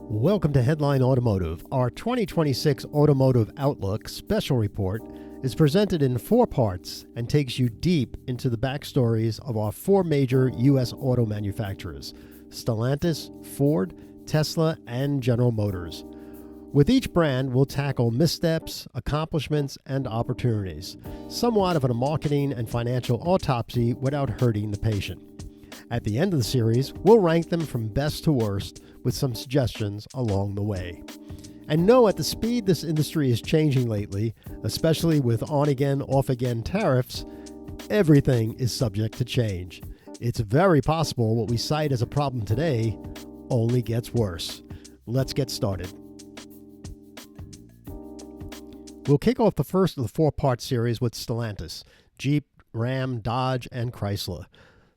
Welcome to Headline Automotive. Our 2026 Automotive Outlook special report is presented in 4 parts and takes you deep into the backstories of our 4 major U.S. auto manufacturers: Stellantis, Ford, Tesla, and General Motors. With each brand, we'll tackle missteps, accomplishments, and opportunities, somewhat of a marketing and financial autopsy without hurting the patient. At the end of the series, we'll rank them from best to worst with some suggestions along the way. And know at the speed this industry is changing lately, especially with on-again, off-again tariffs, everything is subject to change. It's very possible what we cite as a problem today only gets worse. Let's get started. We'll kick off the first of the 4-part series with Stellantis: Jeep, Ram, Dodge, and Chrysler.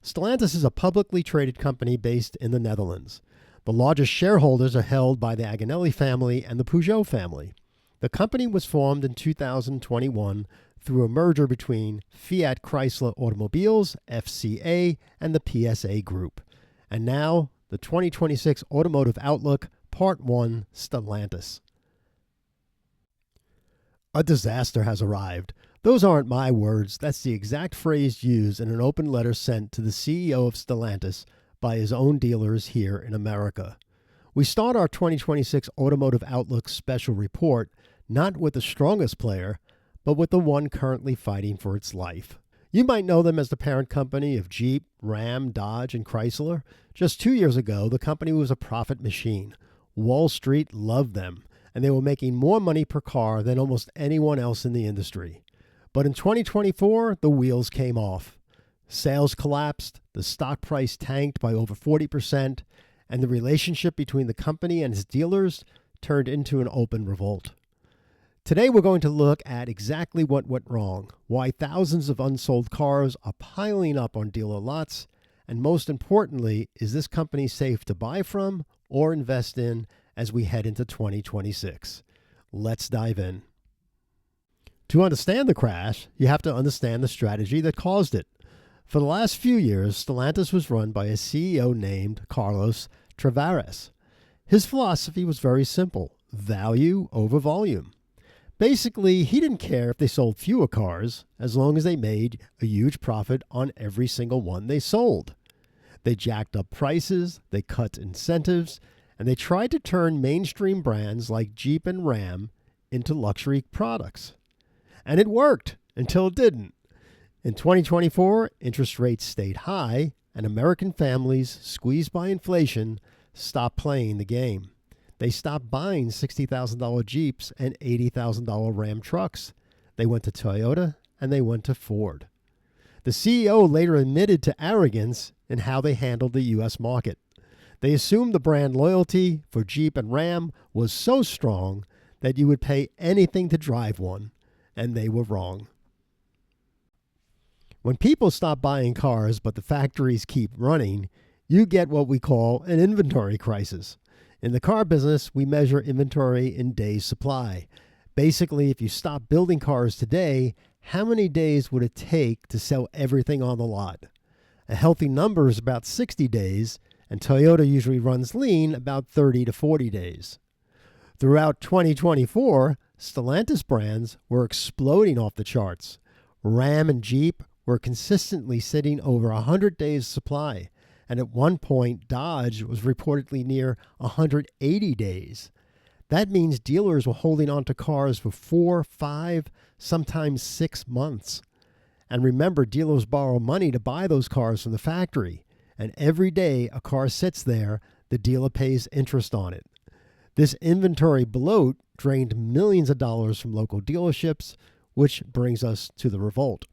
Stellantis is a publicly traded company based in the Netherlands. The largest shareholders are held by the Agnelli family and the Peugeot family. The company was formed in 2021 through a merger between Fiat Chrysler Automobiles, FCA, and the PSA Group. And now, the 2026 Automotive Outlook, Part 1, Stellantis. A disaster has arrived. Those aren't my words. That's the exact phrase used in an open letter sent to the CEO of Stellantis by his own dealers here in America. We start our 2026 Automotive Outlook special report not with the strongest player, but with the one currently fighting for its life. You might know them as the parent company of Jeep, Ram, Dodge, and Chrysler. Just 2 years ago, the company was a profit machine. Wall Street loved them, and they were making more money per car than almost anyone else in the industry. But in 2024, the wheels came off. Sales collapsed, the stock price tanked by over 40%, and the relationship between the company and its dealers turned into an open revolt. Today we're going to look at exactly what went wrong, why thousands of unsold cars are piling up on dealer lots, and most importantly, is this company safe to buy from or invest in as we head into 2026? Let's dive in. To understand the crash, you have to understand the strategy that caused it. For the last few years, Stellantis was run by a CEO named Carlos Tavares. His philosophy was very simple: value over volume. Basically, he didn't care if they sold fewer cars as long as they made a huge profit on every single one they sold. They jacked up prices, they cut incentives, and they tried to turn mainstream brands like Jeep and Ram into luxury products. And it worked until it didn't. In 2024, interest rates stayed high, and American families, squeezed by inflation, stopped playing the game. They stopped buying $60,000 Jeeps and $80,000 Ram trucks. They went to Toyota and they went to Ford. The CEO later admitted to arrogance in how they handled the U.S. market. They assumed the brand loyalty for Jeep and Ram was so strong that you would pay anything to drive one, and they were wrong. When people stop buying cars but the factories keep running, you get what we call an inventory crisis. In the car business, we measure inventory in days supply. Basically, if you stop building cars today, how many days would it take to sell everything on the lot? A healthy number is about 60 days, and Toyota usually runs lean about 30 to 40 days. Throughout 2024, Stellantis brands were exploding off the charts. Ram and Jeep were consistently sitting over 100 days supply, and at one point Dodge was reportedly near 180 days. That means dealers were holding on to cars for 4, 5, sometimes 6 months. And remember, dealers borrow money to buy those cars from the factory, and every day a car sits there, the dealer pays interest on it. This inventory bloat drained millions of dollars from local dealerships, which brings us to the revolt.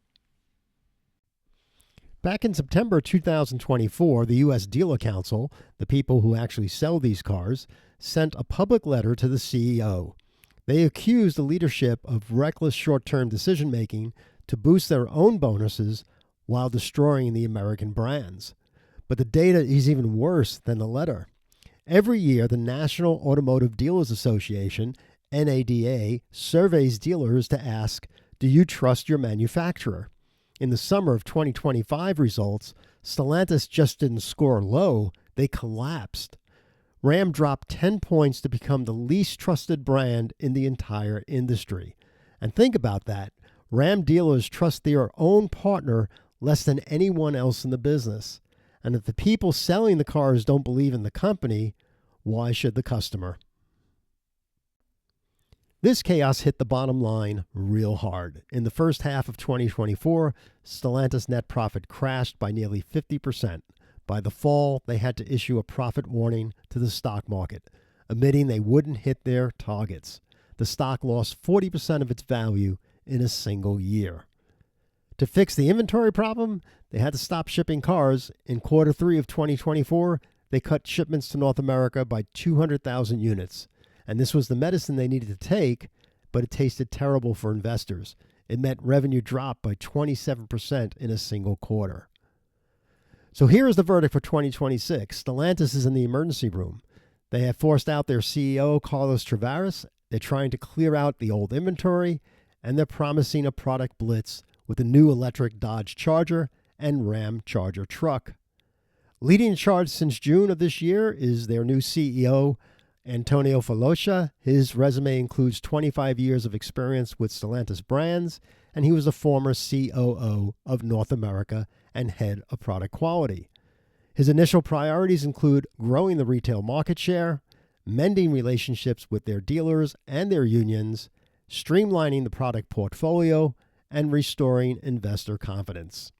Back in September 2024, the U.S. Dealer Council, the people who actually sell these cars, sent a public letter to the CEO. They accused the leadership of reckless short-term decision-making to boost their own bonuses while destroying the American brands. But the data is even worse than the letter. Every year, the National Automotive Dealers Association, NADA, surveys dealers to ask, do you trust your manufacturer? In the summer of 2025 results, Stellantis just didn't score low, they collapsed. Ram dropped 10 points to become the least trusted brand in the entire industry. And think about that. Ram dealers trust their own partner less than anyone else in the business. And if the people selling the cars don't believe in the company, why should the customer? This chaos hit the bottom line real hard. In the first half of 2024, Stellantis net profit crashed by nearly 50%. By the fall, they had to issue a profit warning to the stock market, admitting they wouldn't hit their targets. The stock lost 40% of its value in a single year. To fix the inventory problem, they had to stop shipping cars. In quarter 3 of 2024, they cut shipments to North America by 200,000 units. And this was the medicine they needed to take, but it tasted terrible for investors. It meant revenue dropped by 27% in a single quarter. So here is the verdict for 2026. Stellantis is in the emergency room. They have forced out their CEO, Carlos Tavares. They're trying to clear out the old inventory, and they're promising a product blitz with a new electric Dodge Charger and Ram Charger truck. Leading the charge since June of this year is their new CEO, Antonio Filosa. His resume includes 25 years of experience with Stellantis brands, and he was a former COO of North America and head of product quality. His initial priorities include growing the retail market share, mending relationships with their dealers and their unions, streamlining the product portfolio, and restoring investor confidence.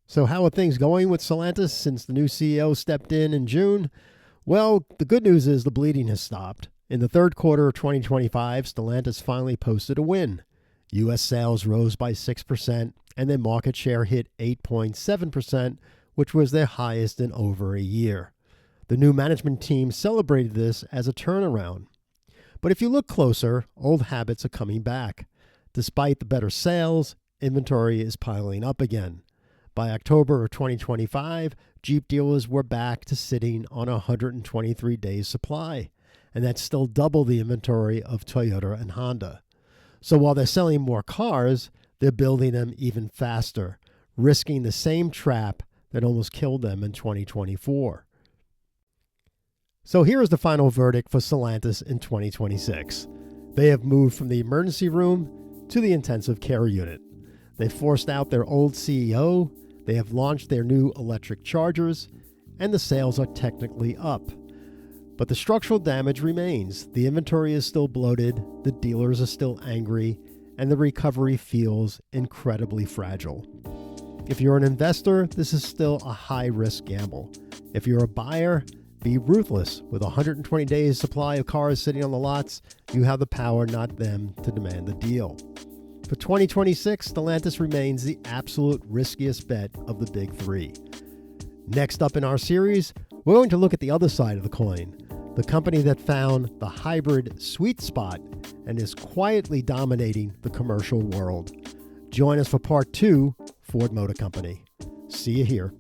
So how are things going with Stellantis since the new CEO stepped in June? Well, the good news is the bleeding has stopped. In the third quarter of 2025, Stellantis finally posted a win. U.S. sales rose by 6%, and their market share hit 8.7%, which was their highest in over a year. The new management team celebrated this as a turnaround. But if you look closer, old habits are coming back. Despite the better sales, inventory is piling up again. By October of 2025, Jeep dealers were back to sitting on 123 days supply, and that's still double the inventory of Toyota and Honda. So while they're selling more cars, they're building them even faster, risking the same trap that almost killed them in 2024. So here is the final verdict for Stellantis in 2026. They have moved from the emergency room to the intensive care unit. They forced out their old CEO, they have launched their new electric Chargers, and the sales are technically up. But the structural damage remains. The inventory is still bloated, the dealers are still angry, and the recovery feels incredibly fragile. If you're an investor, this is still a high-risk gamble. If you're a buyer, be ruthless. With 120 days supply of cars sitting on the lots, you have the power, not them, to demand the deal. For 2026, Stellantis remains the absolute riskiest bet of the big three. Next up in our series, we're going to look at the other side of the coin, the company that found the hybrid sweet spot and is quietly dominating the commercial world. Join us for part 2, Ford Motor Company. See you here.